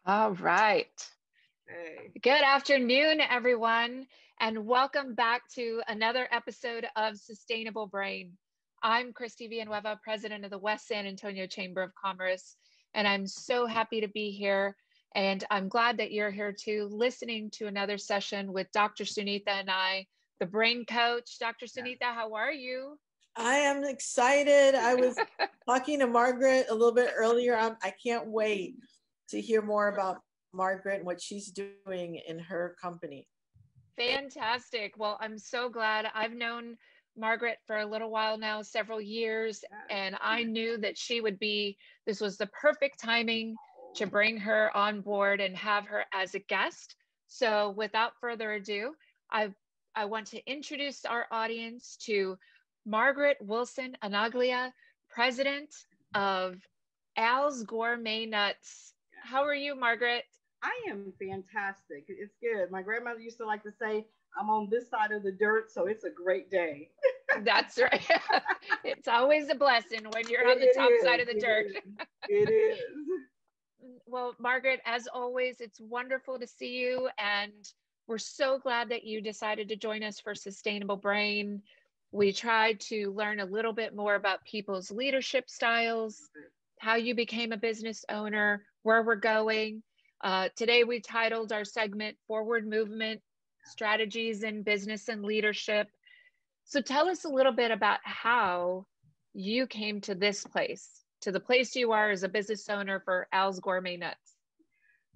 All right. Hey. Good afternoon, everyone, and welcome back to another episode of Sustainable Brain. I'm Christy Villanueva, president of the West San Antonio Chamber of Commerce, and I'm so happy to be here. And I'm glad that you're here too, listening to another session with Dr. Sunitha and I, the brain coach. Dr. Sunitha, how are you? I am excited. I was talking to Margaret a little bit earlier. I can't wait to hear more about Margaret and what she's doing in her company. Fantastic. Well, I'm so glad. I've known Margaret for a little while now, several years, and I knew that this was the perfect timing to bring her on board and have her as a guest. So without further ado, I, I want to introduce our audience to Margaret Wilson Anaglia, president of Al's Gourmet Nuts. How are you, Margaret? I am fantastic. It's good. My grandmother used to like to say, I'm on this side of the dirt, so it's a great day. That's right. It's always a blessing when you're on the top side of the dirt. It is. Well, Margaret, as always, it's wonderful to see you. And we're so glad that you decided to join us for Sustainable Brain. We tried to learn a little bit more about people's leadership styles, how you became a business owner, where we're going. Today, we titled our segment Forward Movement Strategies in Business and Leadership. So tell us a little bit about how you came to this place, to the place you are as a business owner for Al's Gourmet Nuts.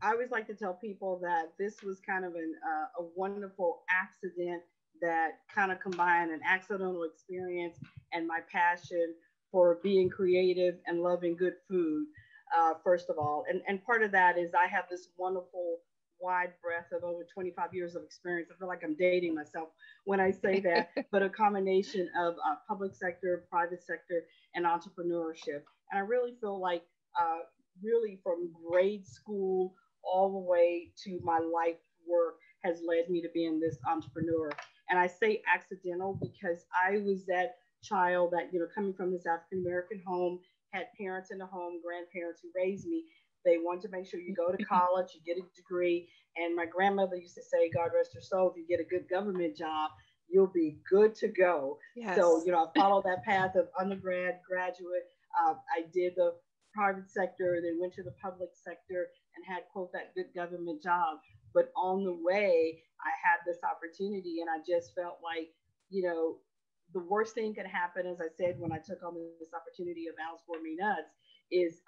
I always like to tell people that this was kind of a wonderful accident that kind of combined an accidental experience and my passion for being creative and loving good food, first of all. And part of that is I have this wonderful wide breadth of over 25 years of experience. I feel like I'm dating myself when I say that, but a combination of public sector, private sector, and entrepreneurship. And I really feel like really from grade school all the way to my life work has led me to being this entrepreneur. And I say accidental because I was that child that, coming from this African American home, had parents in the home, grandparents who raised me. They wanted to make sure you go to college, you get a degree. And my grandmother used to say, God rest her soul, if you get a good government job, you'll be good to go. Yes. So, I followed that path of undergrad, graduate. I did the private sector, then went to the public sector and had, quote, that good government job. But on the way, I had this opportunity and I just felt like, the worst thing could happen, as I said, when I took on this opportunity of Al's Gourmet Nuts is,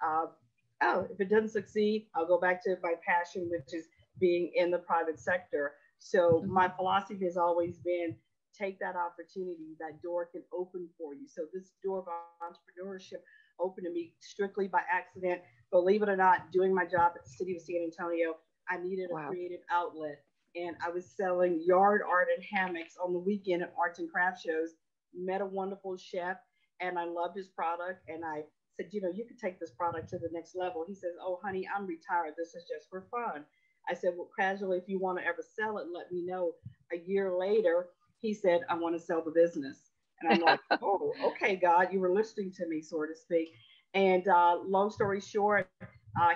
if it doesn't succeed, I'll go back to my passion, which is being in the private sector. So my philosophy has always been, take that opportunity, that door can open for you. So this door of entrepreneurship opened to me strictly by accident. Believe it or not, doing my job at the city of San Antonio, I needed a creative outlet. And I was selling yard art and hammocks on the weekend at arts and craft shows, met a wonderful chef, and I loved his product. And I said, you could take this product to the next level. He says, oh, honey, I'm retired. This is just for fun. I said, well, casually, if you want to ever sell it, let me know. A year later, he said, I want to sell the business. And I'm like, oh, okay, God, you were listening to me, so to speak. And long story short,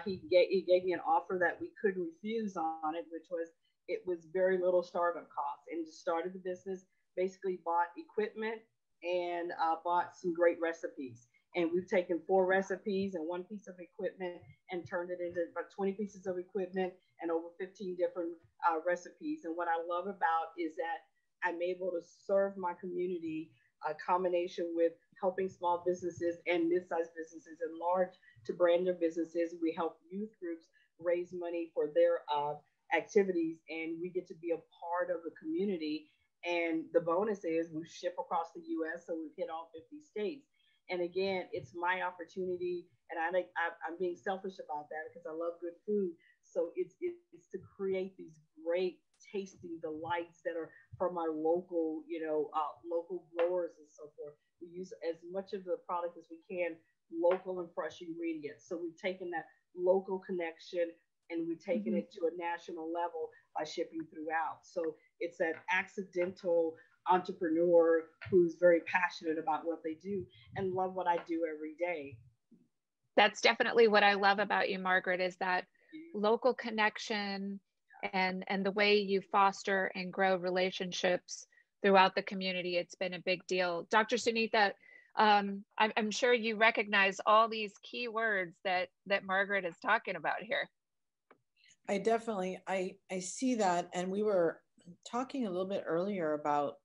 he gave me an offer that we couldn't refuse on it, it was very little startup costs, and just started the business, basically bought equipment and bought some great recipes. And we've taken 4 recipes and 1 piece of equipment and turned it into about 20 pieces of equipment and over 15 different recipes. And what I love about is that I'm able to serve my community, a combination with helping small businesses and mid-sized businesses and large to brand their businesses. We help youth groups raise money for their activities, and we get to be a part of the community. And the bonus is we ship across the U.S., so we've hit all 50 states. And again, it's my opportunity, and I'm being selfish about that because I love good food. So it's to create these great tasting delights that are from our local, local growers and so forth. We use as much of the product as we can, local and fresh ingredients. So we've taken that local connection and we've taken it to a national level by shipping throughout. So it's that accidental entrepreneur who's very passionate about what they do and love what I do every day. That's definitely what I love about you, Margaret, is that local connection and the way you foster and grow relationships throughout the community. It's been a big deal. Dr. Sunitha, I'm sure you recognize all these key words that Margaret is talking about here. I definitely, I see that. And we were talking a little bit earlier about,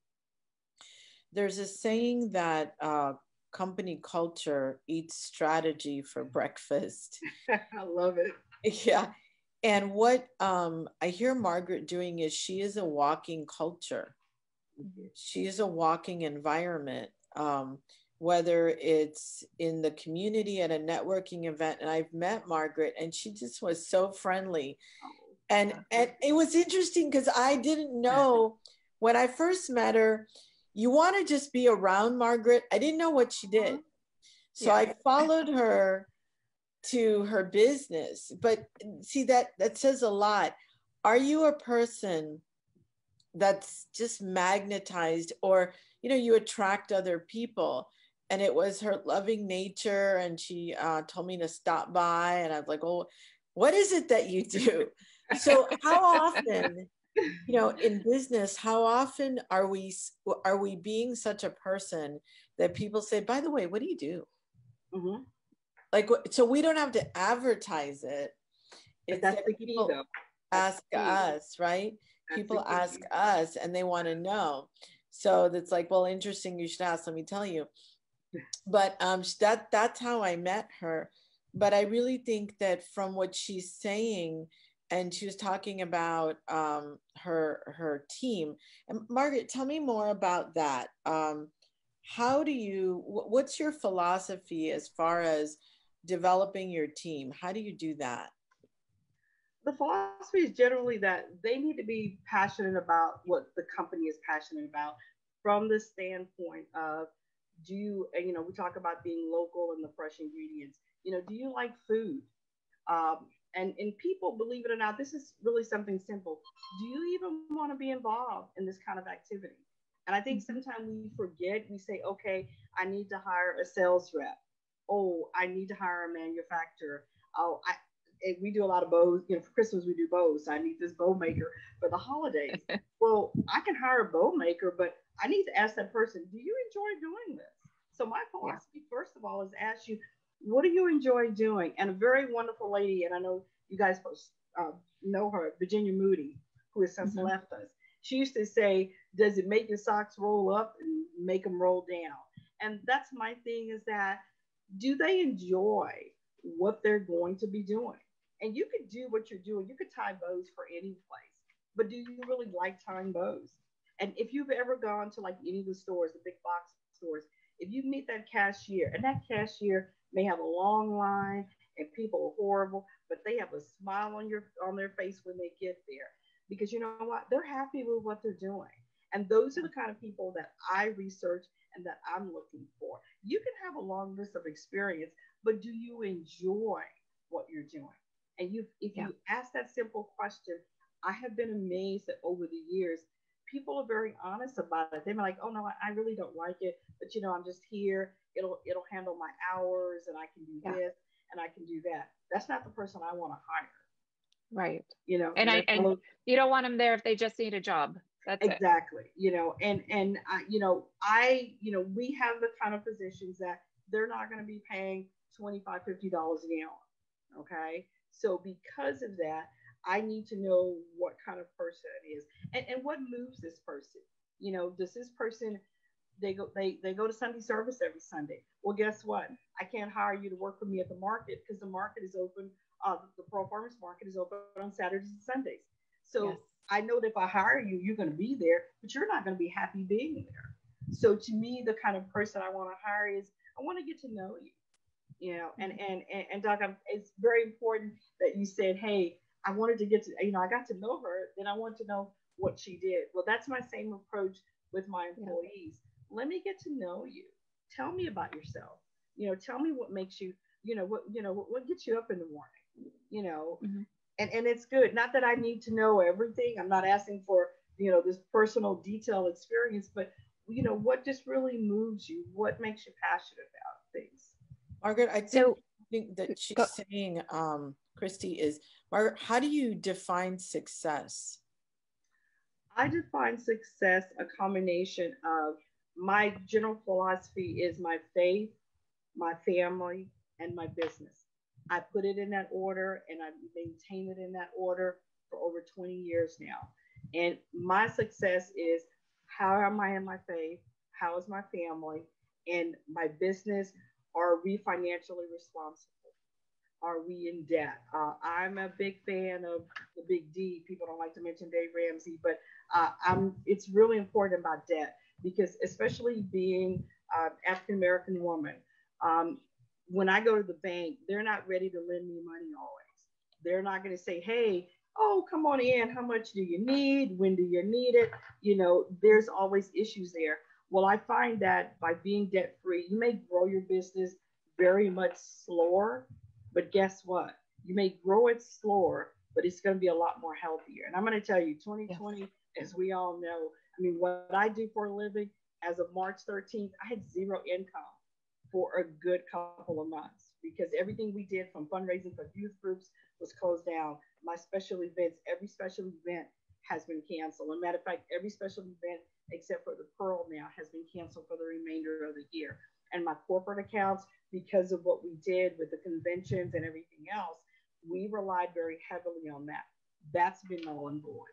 there's a saying that company culture eats strategy for breakfast. I love it. Yeah. And what I hear Margaret doing is she is a walking culture. She is a walking environment, whether it's in the community at a networking event. And I've met Margaret and she just was so friendly. And it was interesting because I didn't know when I first met her, you want to just be around Margaret. I didn't know what she did. So I followed her to her business. But see, that says a lot. Are you a person that's just magnetized, or you attract other people? And it was her loving nature, and she told me to stop by, and I was like, oh, what is it that you do? So how often, in business, how often are we being such a person that people say, by the way, what do you do? Mm-hmm. Like, so we don't have to advertise it. It's that's the key, though. Ask us, right? People ask us and they want to know. So that's like, well, interesting, you should ask, let me tell you. But that's how I met her. But I really think that from what she's saying, and she was talking about her team. And Margaret, tell me more about that. What's your philosophy as far as developing your team? How do you do that? The philosophy is generally that they need to be passionate about what the company is passionate about, from the standpoint of, we talk about being local and the fresh ingredients. Do you like food? And people, believe it or not, this is really something simple. Do you even want to be involved in this kind of activity? And I think sometimes we forget, we say, okay, I need to hire a sales rep. Oh, I need to hire a manufacturer. Oh, we do a lot of bows. For Christmas, we do bows. So I need this bow maker for the holidays. Well, I can hire a bow maker, but I need to ask that person, do you enjoy doing this? So my philosophy, first of all, is ask you, what do you enjoy doing? And a very wonderful lady, and I know you guys know her, Virginia Moody, who has since left us. She used to say, does it make your socks roll up and make them roll down? And that's my thing, is that, do they enjoy what they're going to be doing? And you could do what you're doing. You could tie bows for any place, but do you really like tying bows? And if you've ever gone to like any of the stores, the big box stores, if you meet that cashier, and that cashier may have a long line and people are horrible, but they have a smile on their face when they get there, because you know what? They're happy with what they're doing. And those are the kind of people that I research and that I'm looking for. You can have a long list of experience, but do you enjoy what you're doing? And if you ask that simple question, I have been amazed that over the years, people are very honest about it. They're like, oh no, I really don't like it, but I'm just here. It'll handle my hours, and I can do this and I can do that. That's not the person I want to hire. Right. And you don't want them there if they just need a job. That's exactly. We have the kind of positions that they're not going to be paying $25, $50 an hour. Okay. So because of that, I need to know what kind of person it is, and what moves this person. Does this person, they go to Sunday service every Sunday? Well, guess what? I can't hire you to work for me at the market, because the market is open. The Pearl Farmers Market is open on Saturdays and Sundays. So I know that if I hire you, you're going to be there, but you're not going to be happy being there. So to me, the kind of person I want to hire is, I want to get to know you. And Doc, it's very important that you said, hey, I wanted to get to, I got to know her, then I want to know what she did. Well, that's my same approach with my employees. Let me get to know you. Tell me about yourself. Tell me what makes you, what gets you up in the morning, and it's good. Not that I need to know everything. I'm not asking for, this personal detailed experience, but, what just really moves you? What makes you passionate about things? Margaret, I think that she's saying, Christy, is, Margaret, how do you define success? I define success a combination of my general philosophy is my faith, my family, and my business. I put it in that order and I maintain it in that order for over 20 years now. And my success is how am I in my faith? How is my family? And my business, are we financially responsible? Are we in debt? I'm a big fan of the big D. People don't like to mention Dave Ramsey, but it's really important about debt because, especially being African American woman, um, when I go to the bank, they're not ready to lend me money always. They're not going to say, "Hey, oh, come on in. How much do you need? When do you need it?" There's always issues there. Well, I find that by being debt free, you may grow your business very much slower, but guess what? You may grow it slower, but it's going to be a lot more healthier. And I'm going to tell you, 2020, as we all know, I mean, what I do for a living, as of March 13th, I had zero income for a good couple of months because everything we did from fundraising for youth groups was closed down. My special events, every special event has been canceled. As a matter of fact, every special event except for the Pearl now has been canceled for the remainder of the year. And my corporate accounts, because of what we did with the conventions and everything else, we relied very heavily on that. That's been null and void.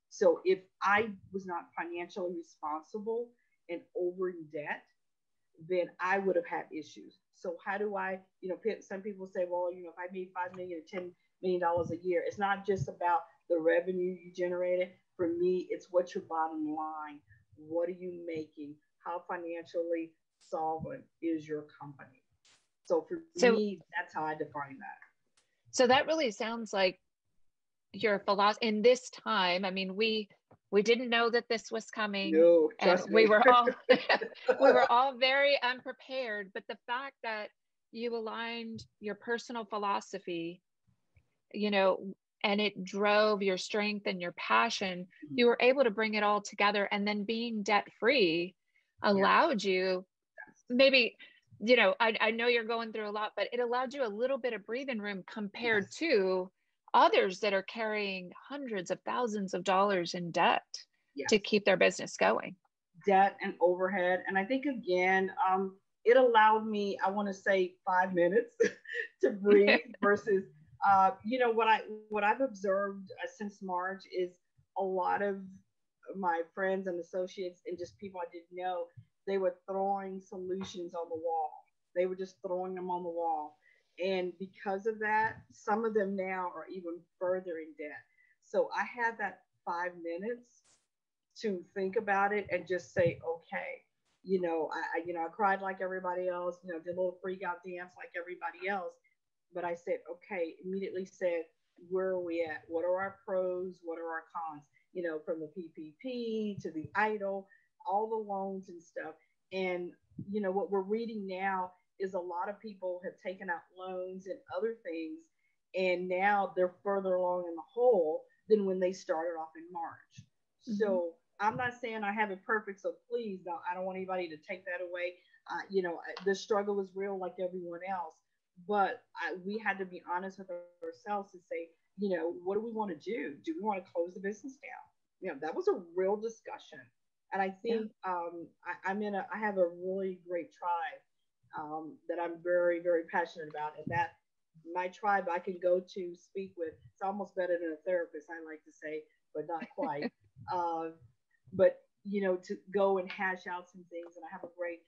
So if I was not financially responsible and over in debt, then I would have had issues. So how do I, some people say, well, if I made $5 million or $10 million a year, it's not just about the revenue you generated. For me, it's what's your bottom line? What are you making? How financially solvent is your company? So for me, that's how I define that. So that really sounds like your philosophy in this time. I mean, we didn't know that this was coming. No, and we were all very unprepared. But the fact that you aligned your personal philosophy, and it drove your strength and your passion, you were able to bring it all together. And then being debt free allowed you, maybe, I know you're going through a lot, but it allowed you a little bit of breathing room compared to others that are carrying hundreds of thousands of dollars in debt to keep their business going. Debt and overhead. And I think, again, it allowed me, I want to say 5 minutes to breathe versus, what I've observed since March is a lot of my friends and associates and just people I didn't know, they were throwing solutions on the wall. They were just throwing them on the wall. And because of that, some of them now are even further in debt. So I had that 5 minutes to think about it and just say, okay, I cried like everybody else, did a little freak out dance like everybody else. But I said, okay, immediately said, where are we at? What are our pros? What are our cons? From the PPP to the EIDL, all the loans and stuff. And, what we're reading now is a lot of people have taken out loans and other things, and now they're further along in the hole than when they started off in March. Mm-hmm. So I'm not saying I have it perfect, so please don't, I don't want anybody to take that away. The struggle is real like everyone else, but we had to be honest with ourselves and say, what do we want to do? Do we want to close the business down? That was a real discussion. And I think I have a really great tribe that I'm very, very passionate about. And that my tribe I can go to speak with. It's almost better than a therapist, I like to say, but not quite. But, to go and hash out some things. And I have a great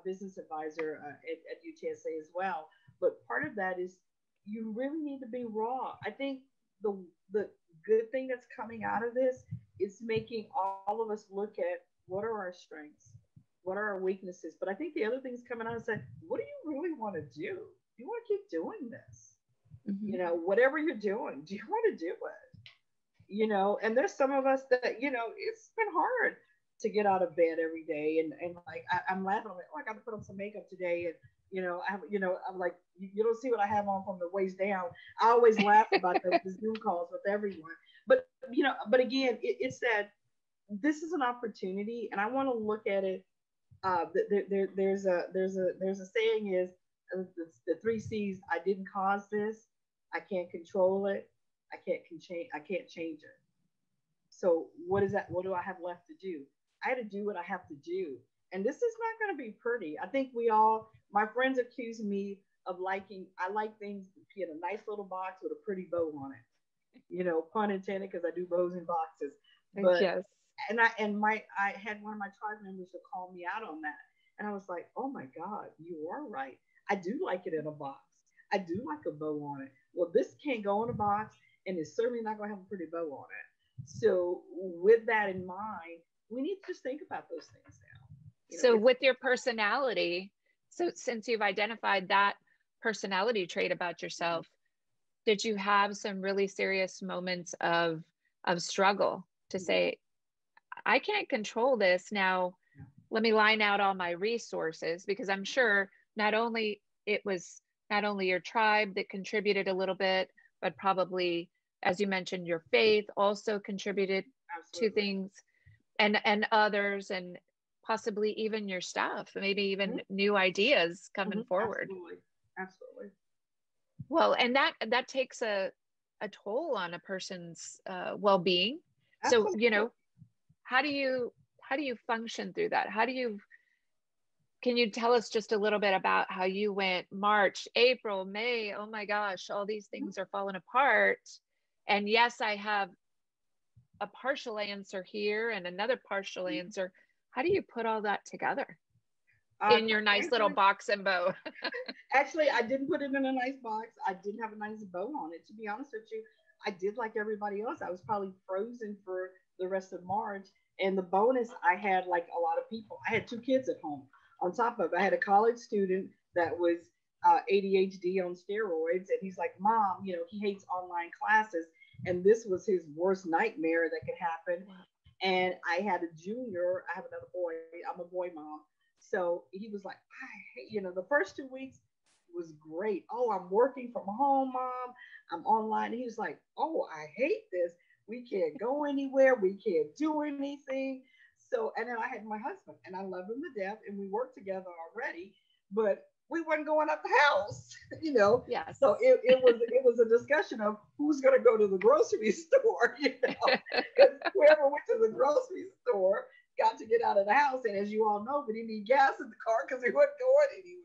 business advisor at UTSA as well. But part of that is you really need to be raw. I think the good thing that's coming out of this is making all of us look at what are our strengths, what are our weaknesses. But I think the other things coming out is that, what do you really want to do? Do you want to keep doing this? Mm-hmm. Whatever you're doing, do you want to do it? And there's some of us that, it's been hard to get out of bed every day. And like, I'm laughing. I'm like, oh, I got to put on some makeup today. And, I'm like, you don't see what I have on from the waist down. I always laugh about the Zoom calls with everyone. But, but again, it's that this is an opportunity, and I want to look at it. There's a saying is the 3 C's. I didn't cause this. I can't control it. I can't change it. So what is that? What do I have left to do? I had to do what I have to do. And this is not going to be pretty. I think we all, my friends accuse me of liking, I like things in a nice little box with a pretty bow on it. You know, pun intended, because I do bows in boxes. But, Yes. I had one of my tribe members to call me out on that. And I was like, oh my God, you are right. I do like it in a box. I do like a bow on it. Well, this can't go in a box, and it's certainly not going to have a pretty bow on it. So, with that in mind, we need to just think about those things now. So with your personality, so since you've identified that personality trait about yourself, did you have some really serious moments of struggle to say, I can't control this now? Let me line out all my resources, because I'm sure not only your tribe that contributed a little bit, but probably, as you mentioned, your faith also contributed to things, and others, and possibly even your staff, maybe even new ideas coming forward. Absolutely. Well, and that takes a toll on a person's well-being. So, how do you function through that? Can you tell us just a little bit about how you went March, April, May? Oh my gosh, all these things are falling apart. And yes, I have a partial answer here and another partial answer. How do you put all that together in your nice little box and bow? Actually, I didn't put it in a nice box. I didn't have a nice bow on it. To be honest with you, I did like everybody else. I was probably frozen for the rest of March. And the bonus, I had like a lot of people. I had two kids at home. On top of it, I had a college student that was ADHD on steroids. And he's like, Mom, he hates online classes. And this was his worst nightmare that could happen. And I had a junior. I have another boy. I'm a boy mom. So he was like, the first 2 weeks was great. Oh, I'm working from home, Mom. I'm online. And he was like, oh, I hate this. We can't go anywhere. We can't do anything. So, and then I had my husband, and I love him to death, and we worked together already, but we weren't going out the house, Yeah. So it was a discussion of who's going to go to the grocery store, because whoever went to the grocery store got to get out of the house, and as you all know, we didn't need gas in the car because we weren't going anywhere.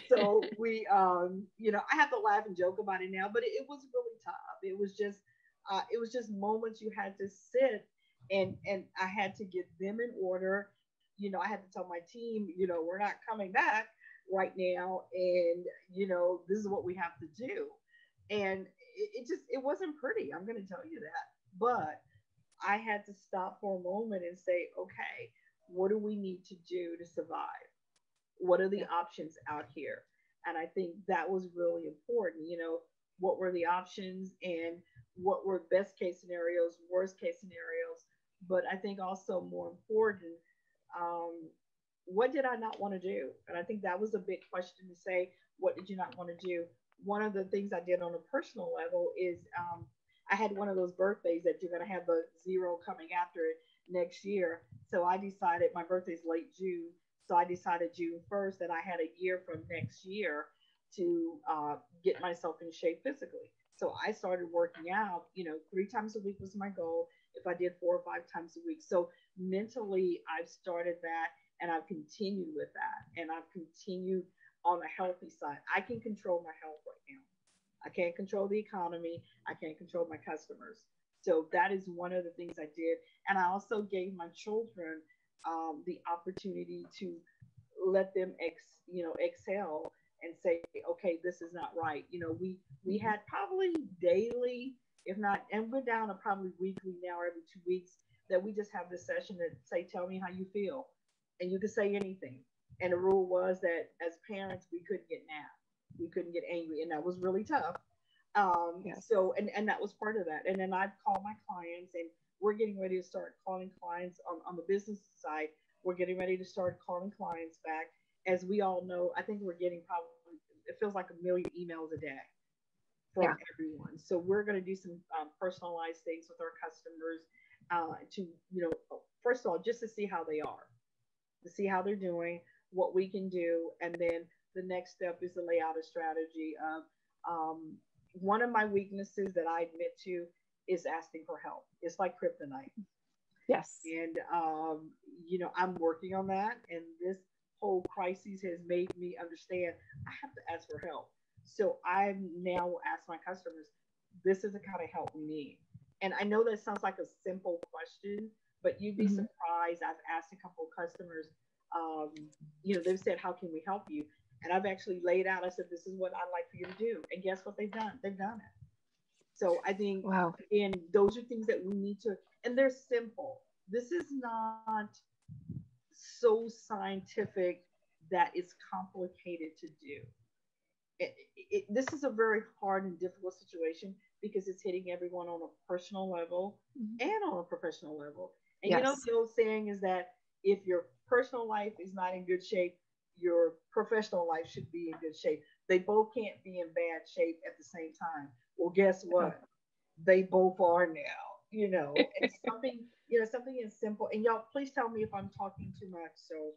So we, I have to laugh and joke about it now, but it was really tough. It was just moments you had to sit and I had to get them in order. I had to tell my team, we're not coming back right now, and this is what we have to do. And it wasn't pretty. I'm going to tell you that, but I had to stop for a moment and say, okay, what do we need to do to survive? What are the options out here? And I think that was really important. What were the options, and what were best case scenarios, worst case scenarios? But I think also more important, what did I not want to do? And I think that was a big question to say, what did you not want to do? One of the things I did on a personal level is I had one of those birthdays that you're going to have the zero coming after it next year. So I decided, my birthday's late June. So I decided June 1st that I had a year from next year to get myself in shape physically. So I started working out, 3 times a week was my goal. If I did 4 or 5 times a week. So mentally, I've started that, and I've continued with that. And I've continued on the healthy side. I can control my health right now. I can't control the economy. I can't control my customers. So that is one of the things I did. And I also gave my children the opportunity to let them excel and say, okay, this is not right. We had probably daily, if not, and we're down to probably weekly now, every 2 weeks, that we just have this session that say, tell me how you feel. And you can say anything. And the rule was that as parents, we couldn't get mad. We couldn't get angry. And that was really tough. So, and that was part of that. And then I'd call my clients, and we're getting ready to start calling clients on the business side. We're getting ready to start calling clients back. As we all know, I think we're getting probably, it feels like 1 million emails a day from everyone. So we're going to do some personalized things with our customers to, first of all, just to see how they are, to see how they're doing, what we can do. And then the next step is to lay out a strategy of one of my weaknesses that I admit to is asking for help. It's like kryptonite. Yes. And, I'm working on that. And this whole crisis has made me understand I have to ask for help. So I now will ask my customers, this is the kind of help we need. And I know that sounds like a simple question, but you'd be surprised. I've asked a couple of customers, they've said, how can we help you? And I've actually laid out, I said, this is what I'd like for you to do. And guess what they've done? They've done it. So I think, wow. again, those are things that we need to, and they're simple. This is not so scientific that it's complicated to do. This is a very hard and difficult situation because it's hitting everyone on a personal level and on a professional level. And the old saying is that if your personal life is not in good shape, your professional life should be in good shape. They both can't be in bad shape at the same time. Well, guess what? They both are now, and something as simple, and y'all please tell me if I'm talking too much. So,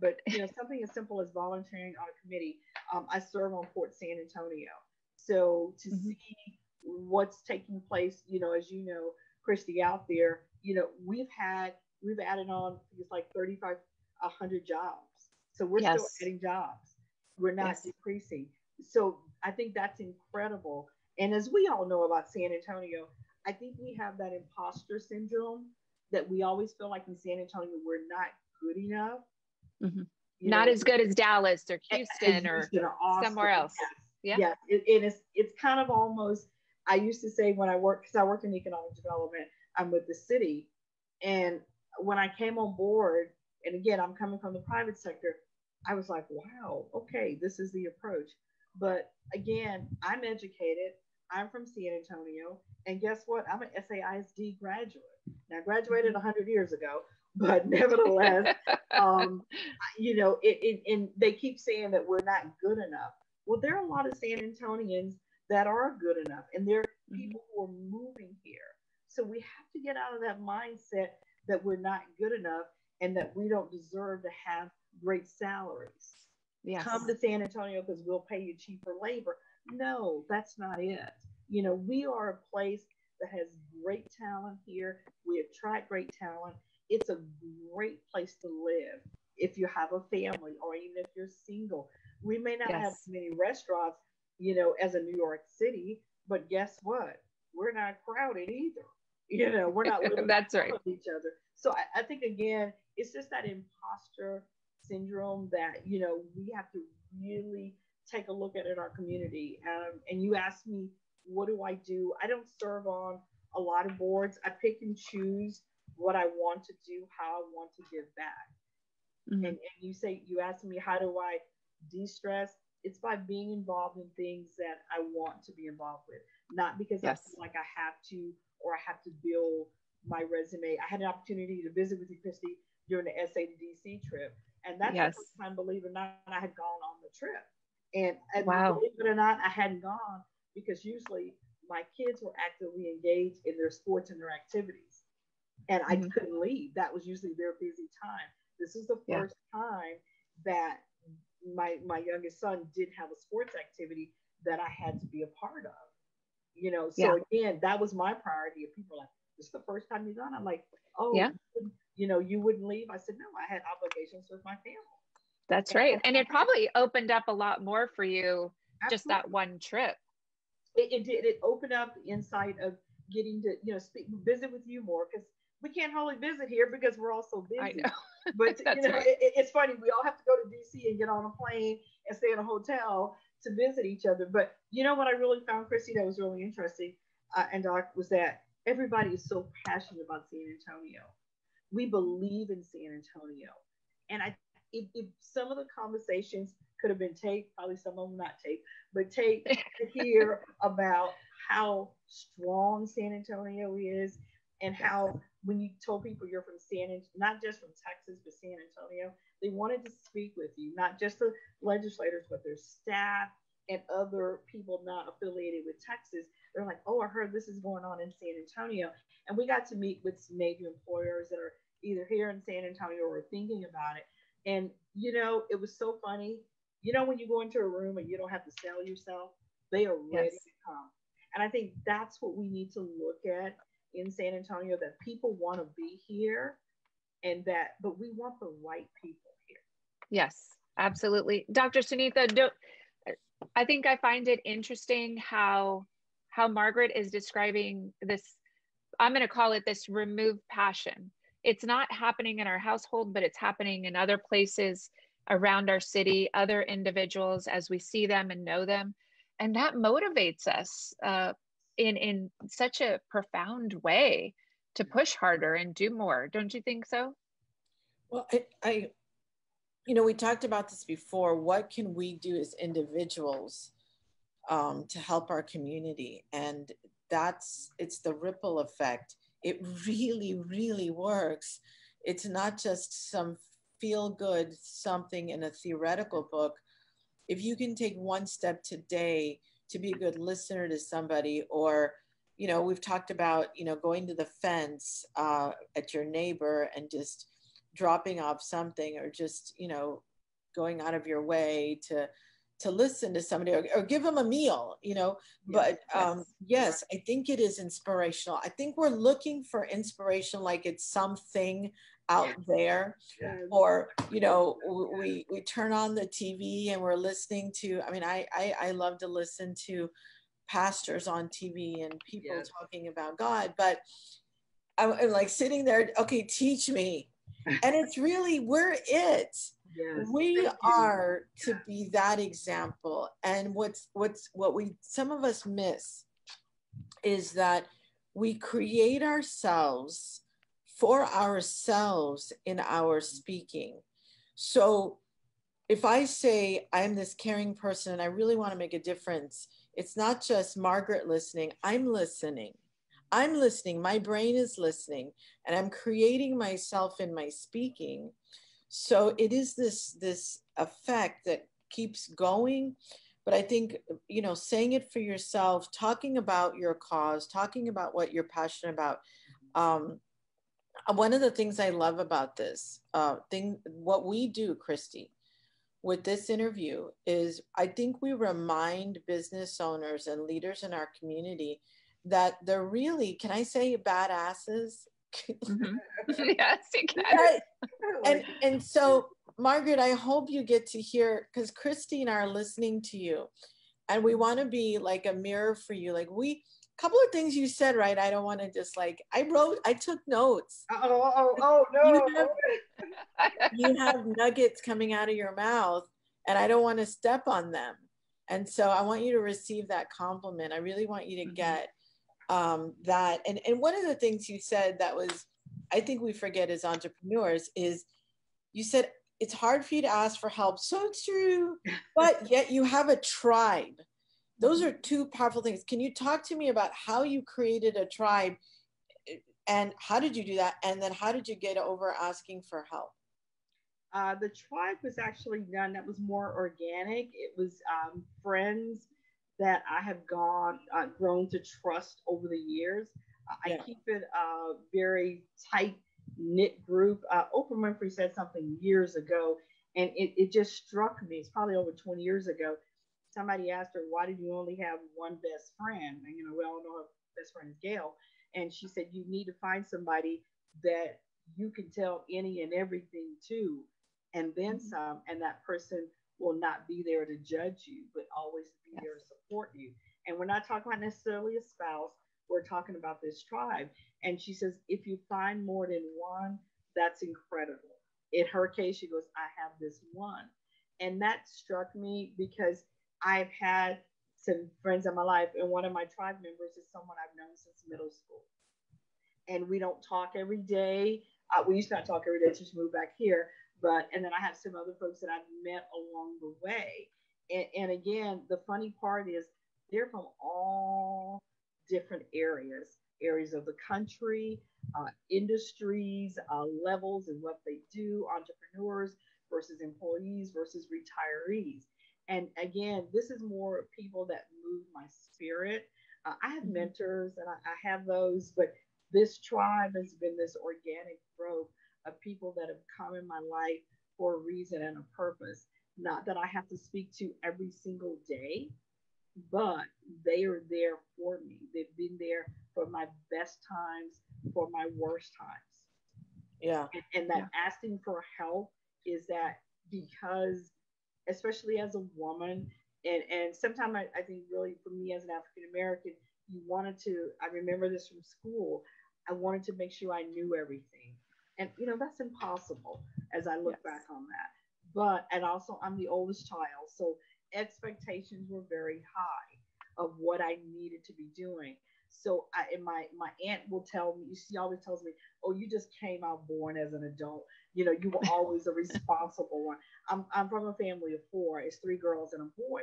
but something as simple as volunteering on a committee. I serve on Port San Antonio. So to see what's taking place, as you know, Christy, out there, we've added on, it's like 3,500 jobs. So we're still adding jobs. We're not decreasing. So I think that's incredible. And as we all know about San Antonio, I think we have that imposter syndrome that we always feel like in San Antonio, we're not good enough. Not as good as Dallas or Houston or somewhere else. Yes. It's kind of almost, I used to say when I work, because I work in economic development, I'm with the city. And when I came on board, and again, I'm coming from the private sector, I was like, wow, okay, this is the approach. But again, I'm educated. I'm from San Antonio. And guess what? I'm an SAISD graduate. Now, I graduated 100 years ago, but nevertheless, and they keep saying that we're not good enough. Well, there are a lot of San Antonians that are good enough, and there are people who are moving here. So we have to get out of that mindset that we're not good enough and that we don't deserve to have great salaries. Yes. Come to San Antonio because we'll pay you cheaper labor. No, that's not it. We are a place that has great talent here. We attract great talent. It's a great place to live if you have a family or even if you're single. We may not have many restaurants, as a New York City, but guess what? We're not crowded either. We're not living that's right. with each other. So I think, again, it's just that imposter syndrome that, we have to really take a look at in our community. And you asked me, what do I do? I don't serve on a lot of boards. I pick and choose what I want to do, how I want to give back. And you asked me, how do I de-stress? It's by being involved in things that I want to be involved with, not because I feel like I have to, or I have to build my resume. I had an opportunity to visit with you, Christy, during the SA to DC trip. And that's the first time, believe it or not, I had gone on the trip. And believe it or not, I hadn't gone because usually my kids were actively engaged in their sports and their activities. And I couldn't leave. That was usually their busy time. This is the first time that my youngest son did have a sports activity that I had to be a part of. So again, that was my priority. If people are like, this is the first time you've gone, I'm like, you wouldn't leave? I said, no, I had obligations with my family. That's right. And it probably opened up a lot more for you, just that one trip. It did. It opened up the insight of getting to, visit with you more, because we can't hardly visit here because we're all so busy. I know. But it's funny. We all have to go to DC and get on a plane and stay in a hotel to visit each other. But what I really found, Chrissy, that was really interesting, and Doc, was that everybody is so passionate about San Antonio. We believe in San Antonio. And if some of the conversations could have been taped, probably some of them not taped, but taped to hear about how strong San Antonio is, and how when you told people you're from not just from Texas, but San Antonio, they wanted to speak with you, not just the legislators, but their staff and other people not affiliated with Texas. They're like, oh, I heard this is going on in San Antonio. And we got to meet with some major employers that are either here in San Antonio or thinking about it. And, it was so funny. When you go into a room and you don't have to sell yourself, They are ready Yes. to come. And I think that's what we need to look at in San Antonio, that people want to be here, and that, but we want the right people here. Yes, absolutely. Dr. Sunitha, I think I find it interesting how Margaret is describing this. I'm going to call it this removed passion. It's not happening in our household, but it's happening in other places around our city, other individuals as we see them and know them. And that motivates us in such a profound way to push harder and do more. Don't you think so? Well, we talked about this before. What can we do as individuals to help our community? And it's the ripple effect. It really, really works. It's not just some feel good something in a theoretical book. If you can take one step today to be a good listener to somebody, or we've talked about going to the fence at your neighbor and just dropping off something, or just going out of your way to listen to somebody, or give them a meal, but yes, I think it is inspirational. I think we're looking for inspiration like it's something out there. Yes. Or we turn on the TV and we're listening to, I love to listen to pastors on TV and people talking about God, but I'm like sitting there, okay, teach me. And it's really, we're it. Yes, we are to be that example. And what some of us miss is that we create ourselves for ourselves in our speaking. So if I say I'm this caring person and I really want to make a difference, it's not just Margaret listening. I'm listening. My brain is listening, and I'm creating myself in my speaking. So it is this effect that keeps going. But I think, saying it for yourself, talking about your cause, talking about what you're passionate about. One of the things I love about this what we do, Christy, with this interview is I think we remind business owners and leaders in our community that they're really, can I say, badasses? Mm-hmm. Yes, you can. And so, Margaret, I hope you get to hear, because Christy and I are listening to you, and we want to be like a mirror for you. Like couple of things you said, right? I don't want to just I took notes. Oh no. You have nuggets coming out of your mouth, and I don't want to step on them. And so I want you to receive that compliment. I really want you to get that. And one of the things you said that was, I think we forget as entrepreneurs, is you said it's hard for you to ask for help. So true. But yet you have a tribe. Those are two powerful things. Can you talk to me about how you created a tribe, and how did you do that? And then how did you get over asking for help? The tribe was actually done, that was more organic. It was friends that I have grown to trust over the years. I keep it a very tight knit group. Oprah Winfrey said something years ago, and it just struck me. It's probably over 20 years ago. Somebody asked her, why did you only have one best friend? And, we all know her best friend is Gail. And she said, you need to find somebody that you can tell any and everything to, and then some, and that person will not be there to judge you, but always be there to support you. And we're not talking about necessarily a spouse. We're talking about this tribe. And she says, if you find more than one, that's incredible. In her case, she goes, I have this one. And that struck me because I've had some friends in my life, and one of my tribe members is someone I've known since middle school. And we don't talk every day. We used to not talk every day until she moved back here. And then I have some other folks that I've met along the way. And again, the funny part is they're from all different areas of the country, industries, levels, and what they do, entrepreneurs versus employees versus retirees. And again, this is more people that move my spirit. I have mentors, and I have those, but this tribe has been this organic growth of people that have come in my life for a reason and a purpose. Not that I have to speak to every single day, but they are there for me. They've been there for my best times, for my worst times. Yeah. And that asking for help is that because, especially as a woman, and sometimes I think really for me as an African American, you wanted to, I remember this from school, I wanted to make sure I knew everything. And that's impossible as I look back on that. But and also I'm the oldest child, so expectations were very high of what I needed to be doing. So and my aunt will tell me, she always tells me, "Oh, you just came out born as an adult. You were always a responsible one." I'm from a family of four. It's three girls and a boy,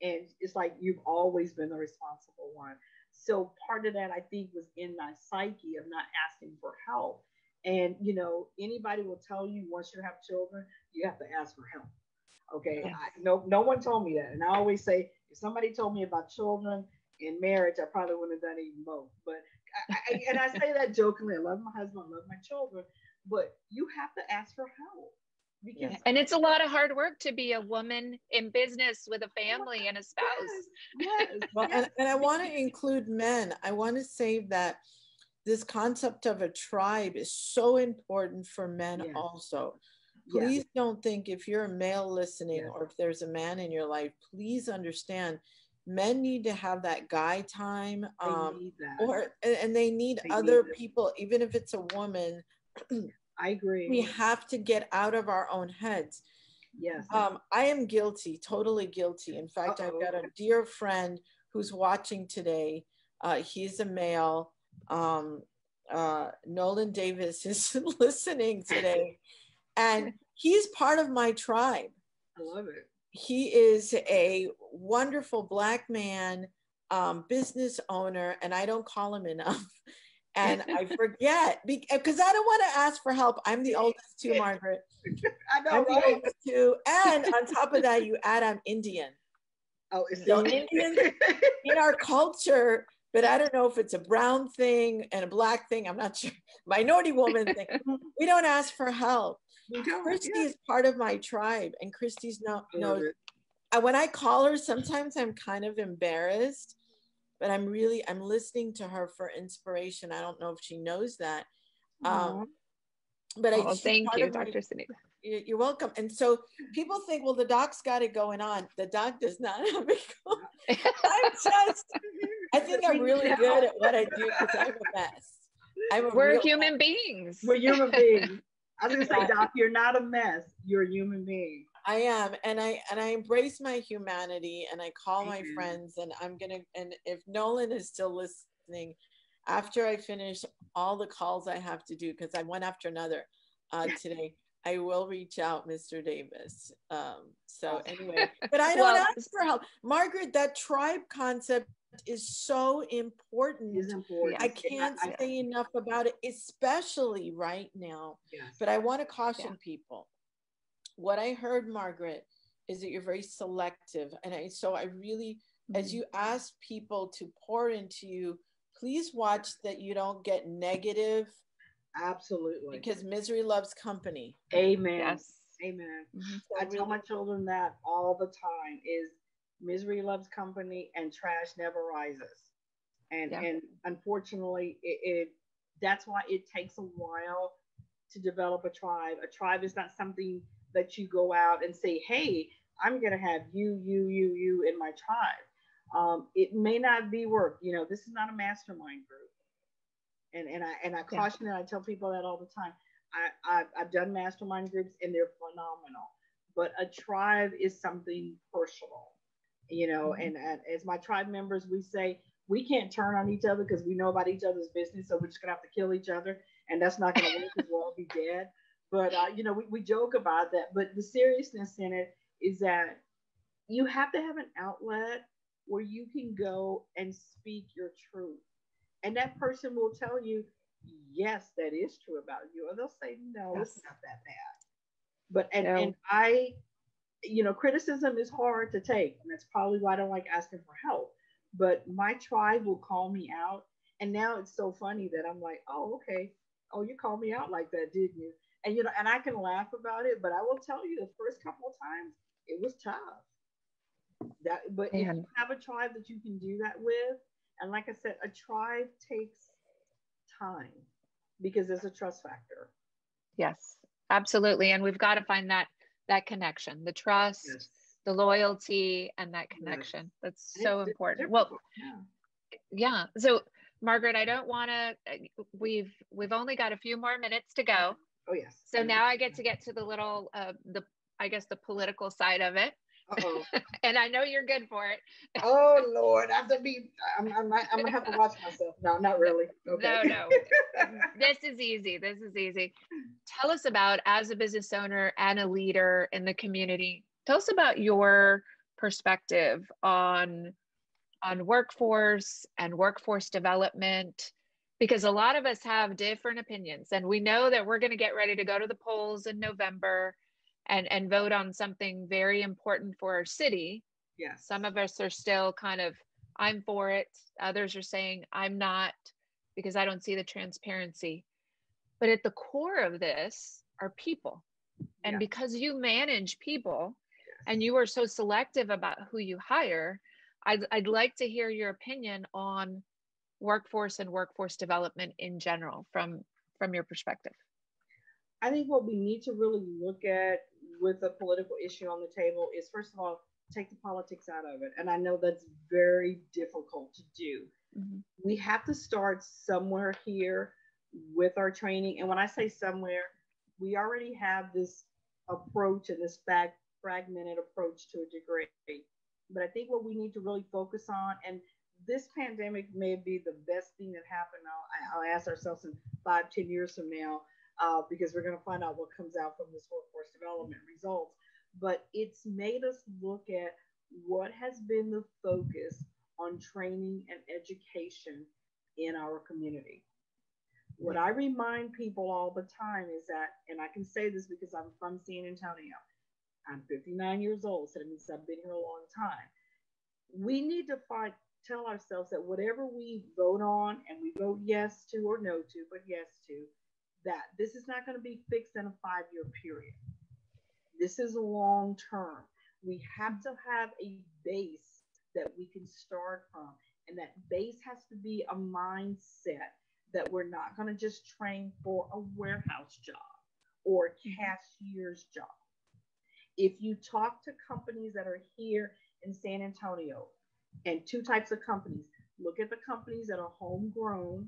and it's like you've always been the responsible one. So part of that I think was in my psyche of not asking for help. And anybody will tell you once you have children, you have to ask for help. Okay, Yes. no one told me that, and I always say if somebody told me about children and marriage, I probably wouldn't have done even both. But and I say that jokingly. I love my husband, I love my children, but you have to ask for help because And it's a lot of hard work to be a woman in business with a oh family and a spouse. yes, Well, yes, and I want to include men. I want to say that this concept of a tribe is so important for men yes, also. yes, Please don't think if you're a male listening yes. or if there's a man in your life, please understand men need to have that guy time, They need that. or and they need They need other it. people, even if it's a woman. I agree. We have to get out of our own heads. Yes. I am guilty, totally guilty. In fact, I've got Uh-oh. a dear friend who's watching today. He's a male. Nolan Davis is listening today, and he's part of my tribe. I love it. He is a wonderful Black man, business owner, and I don't call him enough. And I forget because I don't want to ask for help. I'm the oldest too, Margaret. I know, I'm the right? oldest too. And on top of that, you add I'm Indian. Oh, it's So Indians in our culture, but I don't know if it's a brown thing and a Black thing. I'm not sure. Minority woman thing. We don't ask for help. we don't. Christy Yeah. is part of my tribe, and Christy's I love knows. it. When I call her, sometimes I'm kind of embarrassed, but I'm listening to her for inspiration. I don't know if she knows that. Aw. But Oh, she's thank part you, of my, Dr. Sunita. you're welcome. And so people think, well, the doc's got it going on. The doc does not have it going. I think I'm really good at what I do because I'm a mess. I'm a We're real human mess. beings. We're human beings. I was gonna say, Doc, you're not a mess. You're a human being. I am, and I embrace my humanity, and I call my Amen. friends, and and if Nolan is still listening, after I finish all the calls I have to do, because I one after another today, I will reach out, Mr. Davis. So anyway, but I don't Well, ask for help. Margaret, that tribe concept is so important. Is important. I can't say enough about it, especially right now. Yes. But I want to caution people. What I heard, Margaret, is that you're very selective. And I really, as you ask people to pour into you, please watch that you don't get negative. Absolutely. Because misery loves company. Amen. yes. Amen. So I tell my children that all the time is misery loves company and trash never rises. And unfortunately that's why it takes a while to develop a tribe. A tribe is not something that you go out and say, hey, I'm gonna have you in my tribe. It may not be work. This is not a mastermind group. And I caution and I tell people that all the time. I've done mastermind groups and they're phenomenal, but a tribe is something personal, and as my tribe members, we say we can't turn on each other because we know about each other's business, so we're just gonna have to kill each other, and that's not gonna work because we'll all be dead. But we joke about that, but the seriousness in it is that you have to have an outlet where you can go and speak your truth, and that person will tell you, yes, that is true about you, or they'll say, no, it's not that bad. But and I, criticism is hard to take, and that's probably why I don't like asking for help. But my tribe will call me out, and now it's so funny that I'm like, oh, okay, oh, you called me out like that, didn't you? And I can laugh about it, but I will tell you, the first couple of times it was tough. But if you have a tribe that you can do that with, and like I said, a tribe takes time because there's a trust factor. Yes, absolutely. And we've got to find that connection, the trust, yes, the loyalty, and that connection. Yes. That's so important. Well, yeah. So Margaret, I don't want to, we've only got a few more minutes to go. Oh yes. So now I get to the little, I guess the political side of it. And I know you're good for it. Oh Lord, I'm gonna have to watch myself. No, not really. Okay. No. This is easy. Tell us about, as a business owner and a leader in the community, tell us about your perspective on workforce and workforce development, because a lot of us have different opinions, and we know that we're going to get ready to go to the polls in November and vote on something very important for our city. Yes. Some of us are still kind of, I'm for it. Others are saying I'm not, because I don't see the transparency. But at the core of this are people. And because you manage people, and you are so selective about who you hire, I'd like to hear your opinion on workforce and workforce development in general from your perspective. I think what we need to really look at with a political issue on the table is, first of all, take the politics out of it. And I know that's very difficult to do. Mm-hmm. We have to start somewhere here with our training. And when I say somewhere, we already have this approach and this fragmented approach to a degree. But I think what we need to really focus on, and this pandemic may be the best thing that happened. I'll ask ourselves in 5-10 years from now, because we're going to find out what comes out from this workforce development results. But it's made us look at what has been the focus on training and education in our community. What I remind people all the time is that, and I can say this because I'm from San Antonio, I'm 59 years old, so that means I've been here a long time. We need to tell ourselves that whatever we vote on, and we vote yes to or no to, but yes to, that this is not going to be fixed in a 5-year period. This is long term. We have to have a base that we can start from. And that base has to be a mindset that we're not going to just train for a warehouse job or a cashier's job. If you talk to companies that are here in San Antonio, and two types of companies, look at the companies that are homegrown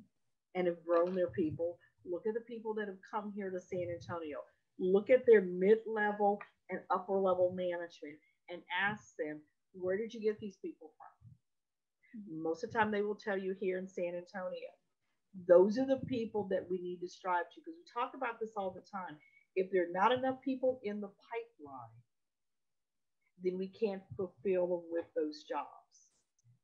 and have grown their people. Look at the people that have come here to San Antonio. Look at their mid-level and upper-level management and ask them, where did you get these people from? Most of the time they will tell you here in San Antonio. Those are the people that we need to strive to, because we talk about this all the time. If there are not enough people in the pipeline, then we can't fulfill them with those jobs.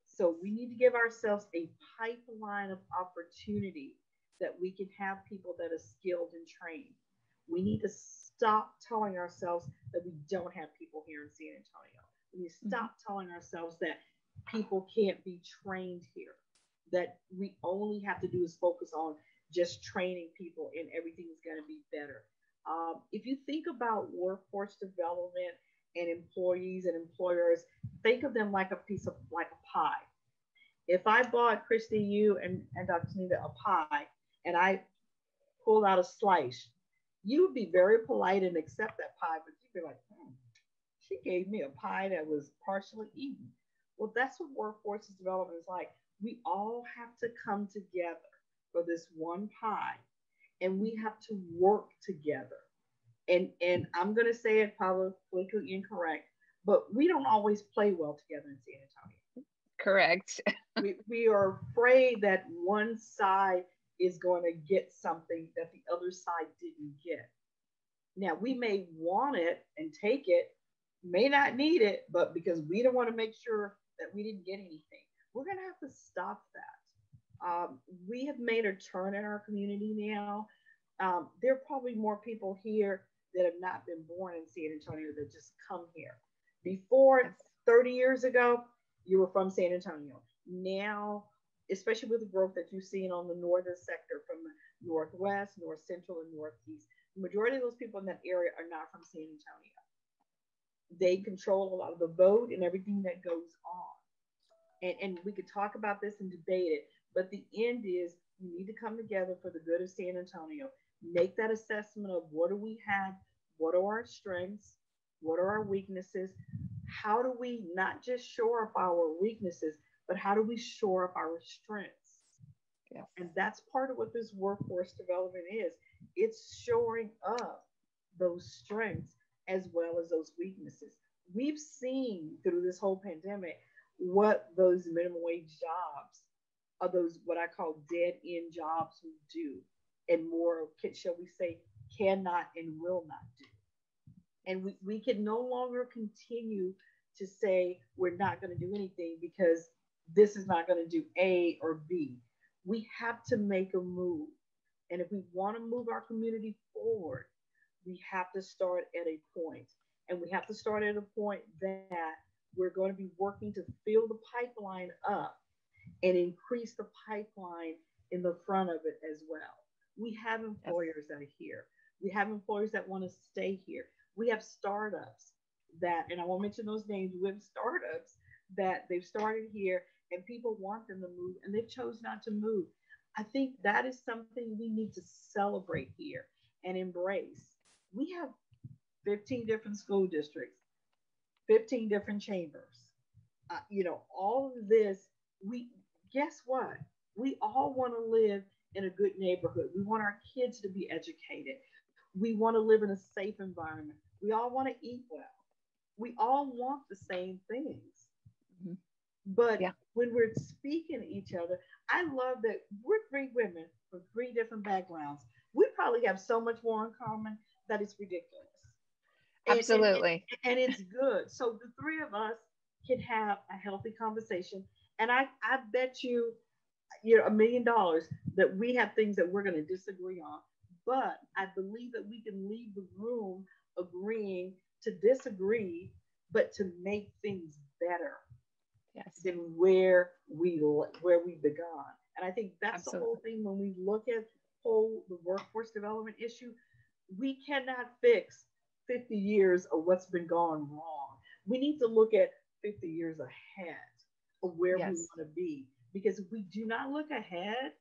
So we need to give ourselves a pipeline of opportunity that we can have people that are skilled and trained. We need to stop telling ourselves that we don't have people here in San Antonio. We need to stop telling ourselves that people can't be trained here, that we only have to do is focus on just training people and everything's going to be better. If you think about workforce development and employees and employers, think of them like a pie. If I bought Christy, you, and Dr. Nita a pie, and I pulled out a slice, you would be very polite and accept that pie, but you'd be like, she gave me a pie that was partially eaten. Well, that's what workforce development is like. We all have to come together for this one pie, and we have to work together. And I'm going to say it probably politically incorrect, but we don't always play well together in San Antonio. Correct. we are afraid that one side is going to get something that the other side didn't get. Now, we may want it and take it, may not need it, but because we don't want to make sure that we didn't get anything, we're going to have to stop that. We have made a turn in our community now. There are probably more people here that have not been born in San Antonio that just come here. Before 30 years ago, you were from San Antonio. Now, especially with the growth that you've seen on the northern sector from the northwest, north central, and northeast, the majority of those people in that area are not from San Antonio. They control a lot of the vote and everything that goes on. And we could talk about this and debate it, but the end is we need to come together for the good of San Antonio. Make that assessment of what do we have, what are our strengths, what are our weaknesses, how do we not just shore up our weaknesses, but how do we shore up our strengths? Yes. And that's part of what this workforce development is. It's shoring up those strengths as well as those weaknesses. We've seen through this whole pandemic what those minimum wage jobs are, those what I call dead end jobs we do, and more, shall we say, cannot and will not do. And we can no longer continue to say we're not going to do anything because this is not going to do A or B. We have to make a move. And if we want to move our community forward, we have to start at a point. And we have to start at a point that we're going to be working to fill the pipeline up and increase the pipeline in the front of it as well. We have employers that are here. We have employers that want to stay here. We have startups that, and I won't mention those names, we have startups that they've started here and people want them to move and they've chose not to move. I think that is something we need to celebrate here and embrace. We have 15 different school districts, 15 different chambers. All of this, guess what? We all want to live in a good neighborhood. We want our kids to be educated. We want to live in a safe environment. We all want to eat well. We all want the same things. Mm-hmm. But when we're speaking to each other, I love that we're three women from three different backgrounds. We probably have so much more in common that it's ridiculous. Absolutely. And it's good. So the three of us can have a healthy conversation. And I bet you, $1 million that we have things that we're going to disagree on. But I believe that we can leave the room agreeing to disagree, but to make things better than where we've begun. And I think that's the whole thing when we look at the workforce development issue. We cannot fix 50 years of what's been gone wrong. We need to look at 50 years ahead of where we want to be. Because if we do not look ahead,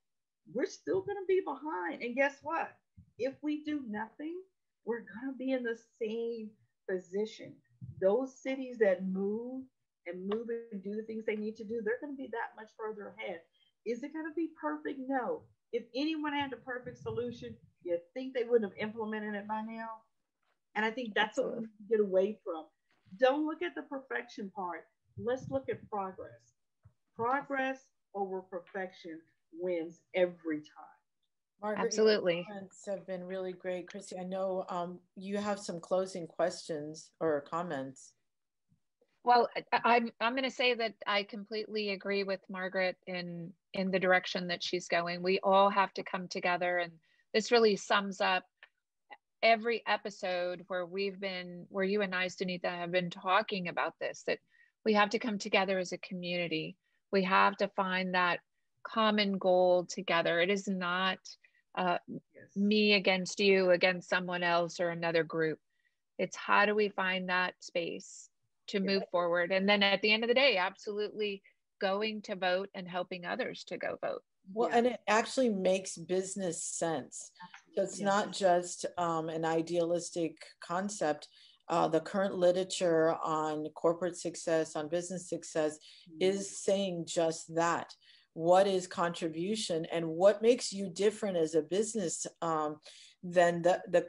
we're still going to be behind. And guess what? If we do nothing, we're going to be in the same position. Those cities that move and do the things they need to do, they're going to be that much further ahead. Is it going to be perfect? No. If anyone had a perfect solution, you think they wouldn't have implemented it by now? And I think that's what we need to get away from. Don't look at the perfection part. Let's look at progress. Progress over perfection wins every time. Margaret, absolutely. Your comments have been really great. Christy, I know you have some closing questions or comments. Well, I'm going to say that I completely agree with Margaret in the direction that she's going. We all have to come together, and this really sums up every episode where you and I, Sunita, have been talking about this, that we have to come together as a community. We have to find that common goal together. It is not me against you, against someone else or another group. It's how do we find that space to move forward? And then at the end of the day, absolutely going to vote and helping others to go vote. Well, and it actually makes business sense. So it's not just an idealistic concept. The current literature on corporate success, on business success, is saying just that. What is contribution and what makes you different as a business than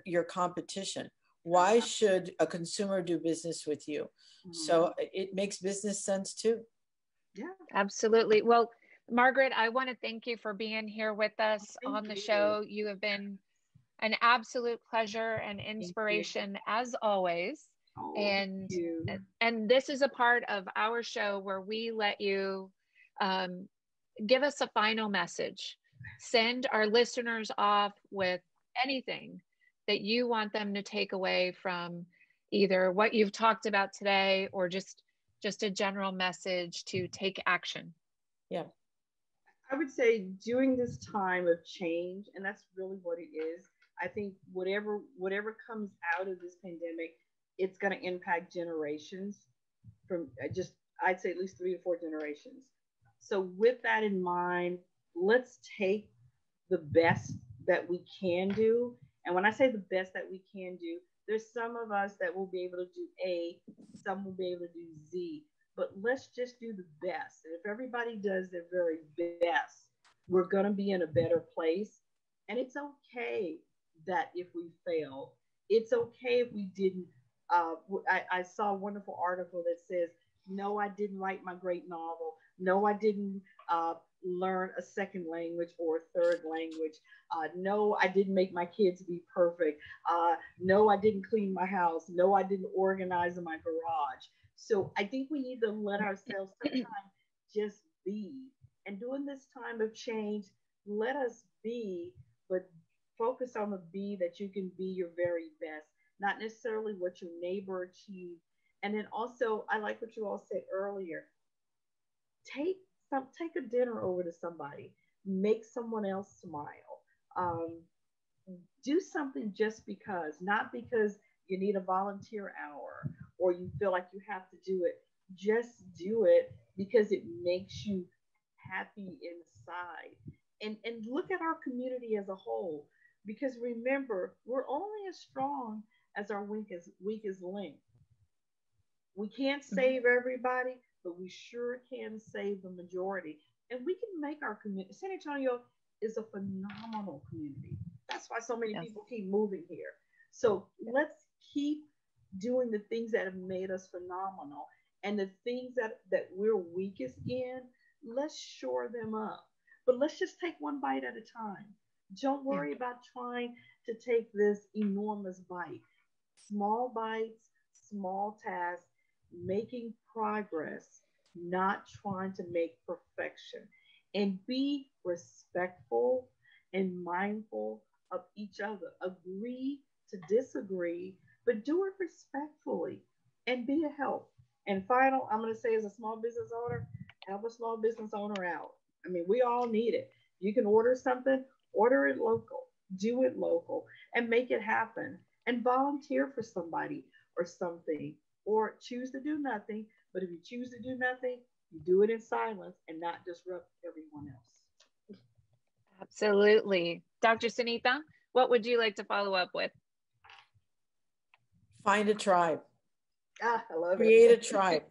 your competition? Why should a consumer do business with you? So it makes business sense too. Yeah, absolutely. Well, Margaret, I want to thank you for being here with us on the show. You have been an absolute pleasure and inspiration as always. And this is a part of our show where we let you give us a final message. Send our listeners off with anything that you want them to take away from either what you've talked about today or just a general message to take action. Yeah. I would say during this time of change, and that's really what it is, I think whatever comes out of this pandemic it's going to impact generations from just, I'd say at least 3 to 4 generations. So with that in mind, let's take the best that we can do. And when I say the best that we can do, there's some of us that will be able to do A, some will be able to do Z, but let's just do the best. And if everybody does their very best, we're going to be in a better place. And it's okay that if we fail, it's okay if we didn't. I saw a wonderful article that says, no, I didn't write my great novel. No, I didn't learn a second language or a third language. No, I didn't make my kids be perfect. No, I didn't clean my house. No, I didn't organize in my garage. So I think we need to let ourselves sometimes just be. And during this time of change, let us be, but focus on the be that you can be your very best, not necessarily what your neighbor achieved. And then also, I like what you all said earlier. Take a dinner over to somebody, make someone else smile. Do something just because, not because you need a volunteer hour or you feel like you have to do it. Just do it because it makes you happy inside. And look at our community as a whole, because remember, we're only as strong as our weakest link. We can't save everybody, but we sure can save the majority. And we can make our community. San Antonio is a phenomenal community. That's why so many people keep moving here. So let's keep doing the things that have made us phenomenal. And the things that we're weakest in, let's shore them up. But let's just take one bite at a time. Don't worry about trying to take this enormous bite. Small bites, small tasks, making progress, not trying to make perfection. And be respectful and mindful of each other. Agree to disagree, but do it respectfully and be a help. And final, I'm going to say, as a small business owner, help a small business owner out. I mean, we all need it. You can order something, order it local, do it local, and make it happen. And volunteer for somebody or something, or choose to do nothing. But if you choose to do nothing, you do it in silence and not disrupt everyone else. Absolutely. Dr. Sunitha, what would you like to follow up with? Find a tribe. I love Create a tribe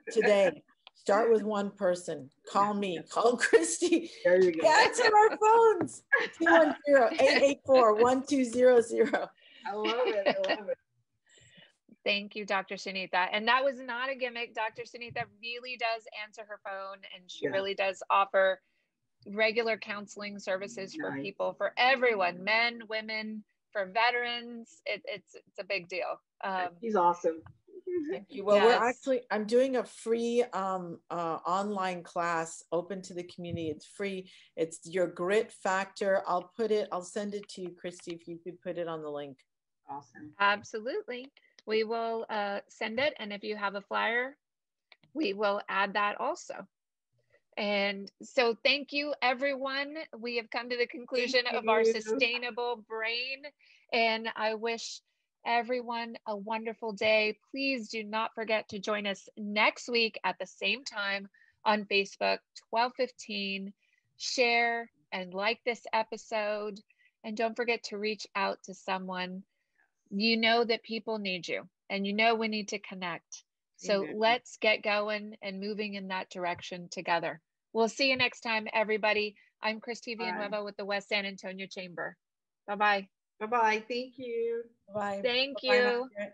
today. Start with one person. Call me. Call Christy. There you go. Answer our phones. 210-884-1200. I love it. I love it. Thank you, Dr. Sunitha. And that was not a gimmick. Dr. Sunitha really does answer her phone, and she really does offer regular counseling services for people, for everyone, men, women, for veterans. It's a big deal. He's awesome. Thank you. Well, I'm doing a free online class open to the community. It's free. It's your grit factor. I'll send it to you, Christy, if you could put it on the link. Awesome. Absolutely. We will send it. And if you have a flyer, we will add that also. And so thank you, everyone. We have come to the conclusion of our Sustainable Brain. And I wish everyone a wonderful day. Please do not forget to join us next week at the same time on Facebook, 12:15. Share and like this episode. And don't forget to reach out to someone. You know that people need you, and you know we need to connect. So let's get going and moving in that direction together. We'll see you next time, everybody. I'm Christy Villanueva with the West San Antonio Chamber. Bye-bye. Bye-bye. Thank you. Bye. Thank you. Bye.